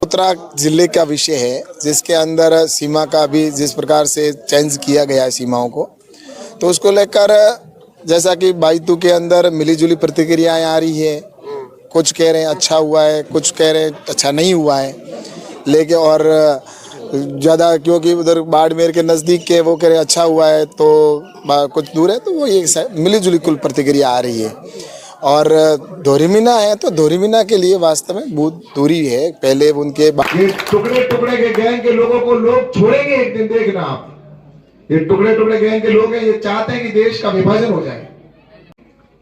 उत्तरा जिले का विषय है जिसके अंदर सीमा का भी जिस प्रकार से चेंज किया गया है सीमाओं को, तो उसको लेकर जैसा कि बाईतू के अंदर मिलीजुली प्रतिक्रियाएं आ रही है। कुछ कह रहे हैं अच्छा हुआ है, कुछ कह रहे हैं अच्छा नहीं हुआ है। लेकिन और ज़्यादा क्योंकि उधर बाड़मेर के नज़दीक के वो कह रहे अच्छा हुआ है, तो कुछ दूर है तो वो एक मिलीजुली कुल प्रतिक्रिया आ रही है। और धोरीमीना है तो धोरीमीना के लिए वास्तव में बहुत दूरी है। पहले उनके ये टुकड़े टुकड़े के गैंग के लोगों को लोग छोड़ेंगे एक दिन, देखना आप। ये टुकड़े टुकड़े गैंग के लोग हैं, ये चाहते हैं कि देश का विभाजन हो जाए।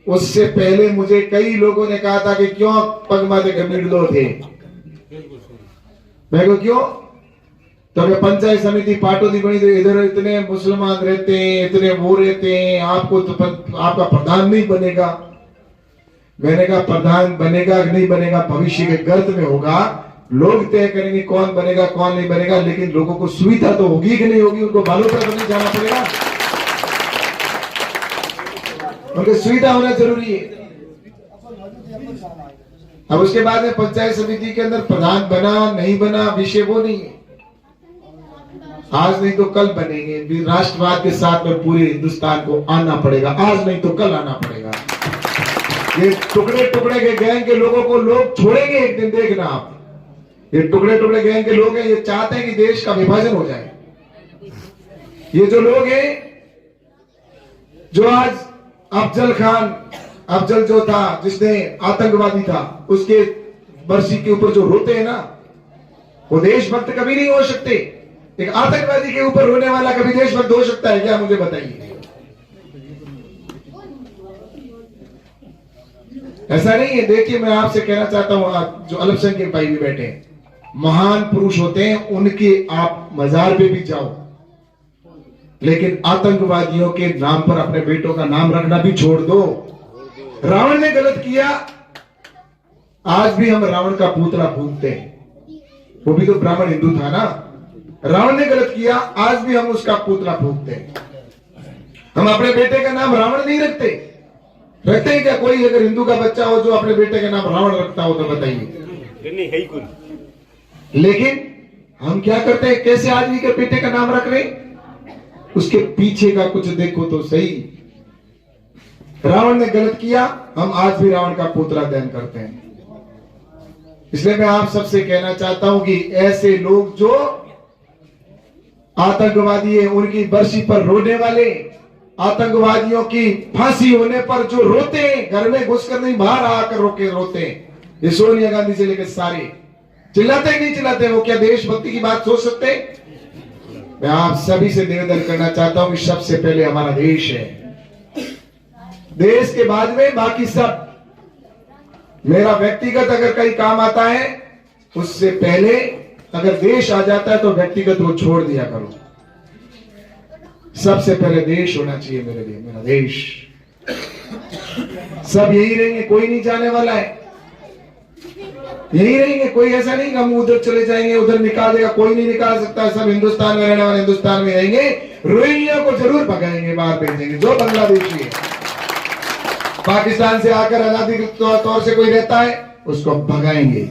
उससे पहले मुझे कई लोगों ने कहा था कि क्यों पगमाते गमीडलो थे। मैं को क्यों, तो पंचायत समिति पाटोदी बनी तो इधर इतने मुसलमान रहते हैं, इतने वो रहते हैं, आपको तो आपका प्रधान नहीं बनेगा। मैंने कहा प्रधान बनेगा कि नहीं बनेगा भविष्य के गर्त में होगा, लोग तय करेंगे कौन बनेगा कौन नहीं बनेगा, लेकिन लोगों को सुविधा तो होगी कि नहीं होगी, उनको बालोतरा बने जाना पड़ेगा। उनकी सुविधा होना जरूरी है। अब उसके बाद में पंचायत समिति के अंदर प्रधान बना नहीं बना विषय वो नहीं है। आज नहीं तो कल बनेंगे। राष्ट्रवाद के साथ में पूरे हिंदुस्तान को आना पड़ेगा, आज नहीं तो कल आना पड़ेगा। ये टुकड़े टुकड़े के गैंग के लोगों को लोग छोड़ेंगे एक दिन, देखना आप। ये टुकड़े टुकड़े गैंग के लोग हैं, ये चाहते हैं कि देश का विभाजन हो जाए। ये जो लोग हैं जो आज अफजल जो था जिसने आतंकवादी था, उसके बरसी के ऊपर जो रोते हैं ना, वो देशभक्त कभी नहीं हो सकते। एक आतंकवादी के ऊपर रोने वाला कभी देशभक्त हो सकता है क्या, मुझे बताइए। ऐसा नहीं है। देखिए मैं आपसे कहना चाहता हूं, आप जो अल्पसंख्यक भाई भी बैठे हैं, महान पुरुष होते हैं, उनके आप मजार पे भी जाओ, लेकिन आतंकवादियों के नाम पर अपने बेटों का नाम रखना भी छोड़ दो। रावण ने गलत किया, आज भी हम रावण का पुतला फूंकते हैं। वो भी तो ब्राह्मण हिंदू था ना। रावण ने गलत किया, आज भी हम उसका पुतला फूंकते हैं। हम अपने बेटे का नाम रावण नहीं रखते हैं क्या? कोई अगर हिंदू का बच्चा हो जो अपने बेटे का नाम रावण रखता हो तो बताइए। लेकिन हम क्या करते हैं, कैसे आदमी के बेटे का नाम रख रहे, उसके पीछे का कुछ देखो तो सही। रावण ने गलत किया, हम आज भी रावण का पुतला दहन करते हैं। इसलिए मैं आप सबसे कहना चाहता हूं कि ऐसे लोग जो आतंकवादी है, उनकी बरसी पर रोने वाले, आतंकवादियों की फांसी होने पर जो रोते हैं, घर में घुसकर नहीं बाहर आकर रोते हैं, ये सोनिया गांधी से लेकर सारे चिल्लाते ही नहीं चिल्लाते, वो क्या देशभक्ति की बात सोच सकते? मैं आप सभी से निवेदन करना चाहता हूं कि सबसे पहले हमारा देश है, देश के बाद में बाकी सब। मेरा व्यक्तिगत अगर कहीं काम आता है, उससे पहले अगर देश आ जाता है तो व्यक्तिगत वो छोड़ दिया करो। सबसे पहले देश होना चाहिए मेरे लिए, मेरा देश। सब यही रहेंगे, कोई नहीं जाने वाला है, यही रहेंगे। कोई ऐसा नहीं कि हम उधर चले जाएंगे, उधर निकाल देगा, कोई नहीं निकाल सकता। सब हिंदुस्तान में रहने वाले हिंदुस्तान में रहेंगे। रोहिंग्या को जरूर भगाएंगे, बाहर भेजेंगे, जो बांग्लादेशी है। पाकिस्तान से आकर अनाधिकृत तौर से कोई रहता है, उसको भगाएंगे।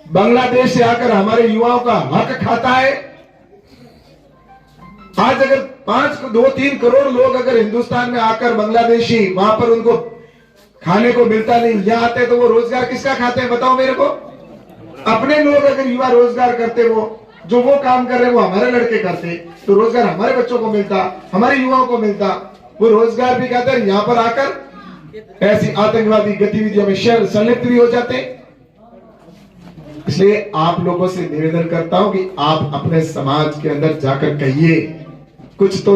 बांग्लादेश से आकर हमारे युवाओं का हक खाता है। आज अगर 2-3 करोड़ लोग अगर हिंदुस्तान में आकर बांग्लादेशी, वहां पर उनको खाने को मिलता नहीं, यहाँ आते तो वो रोजगार किसका खाते हैं बताओ मेरे को? अपने लोग अगर युवा रोजगार करते, वो जो वो काम कर रहे हैं वो हमारे लड़के करते, तो रोजगार हमारे बच्चों को मिलता, हमारे युवाओं को मिलता। वो रोजगार भी कहते हैं, यहाँ पर आकर ऐसी आतंकवादी गतिविधियों में संलिप्त भी हो जाते। इसलिए आप लोगों से निवेदन करता हूं कि आप अपने समाज के अंदर जाकर कहिए, कुछ तो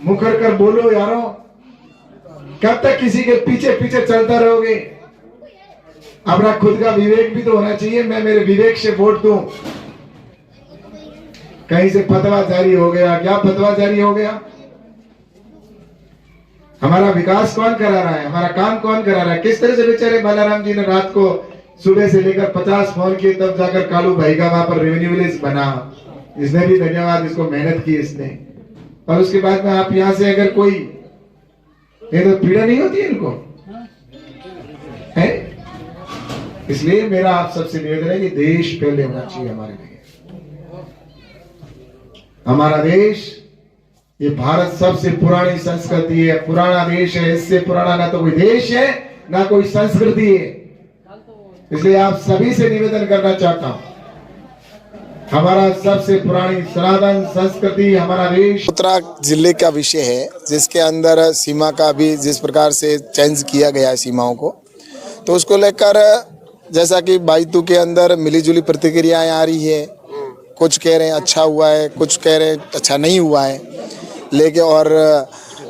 मुकर कर बोलो यारो। कब तक किसी के पीछे पीछे चलता रहोगे? अपना खुद का विवेक भी तो होना चाहिए। मैं मेरे विवेक से वोट दूं, कहीं से फतवा जारी हो गया, क्या फतवा जारी हो गया? हमारा विकास कौन करा रहा है, हमारा काम कौन करा रहा है? किस तरह से बेचारे बालाराम जी ने रात को सुबह से लेकर 50 फोन किए, तब जाकर कालू भाई का वहां पर रेवेन्यू विलेज बना। इसने भी धन्यवाद, इसको मेहनत की इसने। और उसके बाद में आप यहां से अगर कोई, ये तो पीड़ा नहीं होती है इनको, है? इसलिए मेरा आप सबसे निवेदन है कि देश पहले होना चाहिए हमारे लिए। हमारा देश, ये भारत सबसे पुरानी संस्कृति है, पुराना देश है। इससे पुराना ना तो कोई देश है ना कोई संस्कृति है। इसलिए आप सभी से निवेदन करना चाहता हूं, हमारा सबसे पुरानी सनातन संस्कृति हमारा देश। उत्तराखंड जिले का विषय है जिसके अंदर सीमा का भी जिस प्रकार से चेंज किया गया है सीमाओं को, तो उसको लेकर जैसा कि बाईतू के अंदर मिलीजुली प्रतिक्रियाएं आ रही है। कुछ कह रहे हैं अच्छा हुआ है, कुछ कह रहे हैं अच्छा नहीं हुआ है। लेकिन और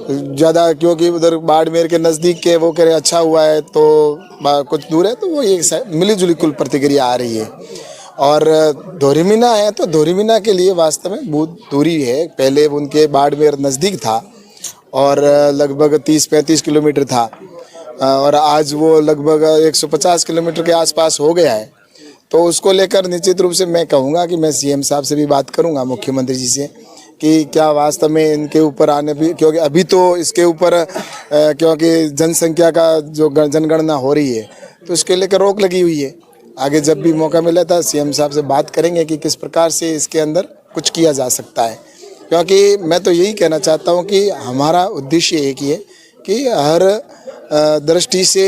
ज़्यादा क्योंकि उधर बाड़मेर के नज़दीक के वो कह रहे अच्छा हुआ है, तो कुछ दूर है तो वो एक मिलीजुली कुल प्रतिक्रिया आ रही है। और धोरीमीना है तो धोरीमीना के लिए वास्तव में बहुत दूरी है। पहले उनके बाड़मेर नज़दीक था और लगभग 30-35 किलोमीटर था, और आज वो लगभग 150 किलोमीटर के आसपास हो गया है। तो उसको लेकर निश्चित रूप से मैं कहूँगा कि मैं सीएम साहब से भी बात करूँगा, मुख्यमंत्री जी से, कि क्या वास्तव में इनके ऊपर आने भी, क्योंकि अभी तो इसके ऊपर क्योंकि जनसंख्या का जो जनगणना हो रही है तो इसके लेकर रोक लगी हुई है। आगे जब भी मौका मिला था सीएम साहब से बात करेंगे कि किस प्रकार से इसके अंदर कुछ किया जा सकता है। क्योंकि मैं तो यही कहना चाहता हूँ कि हमारा उद्देश्य एक ही है कि हर दृष्टि से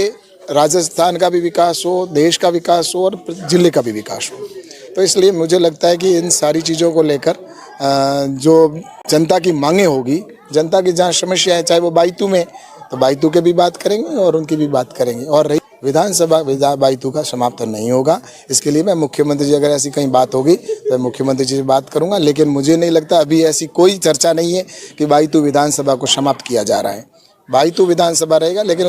राजस्थान का भी विकास हो, देश का विकास हो और जिले का भी विकास हो। तो इसलिए मुझे लगता है कि इन सारी चीज़ों को लेकर जो जनता की मांगें होगी, जनता की जहाँ समस्या है, चाहे वो बाईतू में, तो बाईतू के भी बात करेंगे और उनकी भी बात करेंगे। और रही विधानसभा, बाईतू का समाप्त नहीं होगा। इसके लिए मैं मुख्यमंत्री जी, अगर ऐसी कहीं बात होगी तो मुख्यमंत्री जी से बात करूंगा। लेकिन मुझे नहीं लगता अभी ऐसी कोई चर्चा नहीं है कि बाईतू विधानसभा को समाप्त किया जा रहा है। बाईतू विधानसभा रहेगा, लेकिन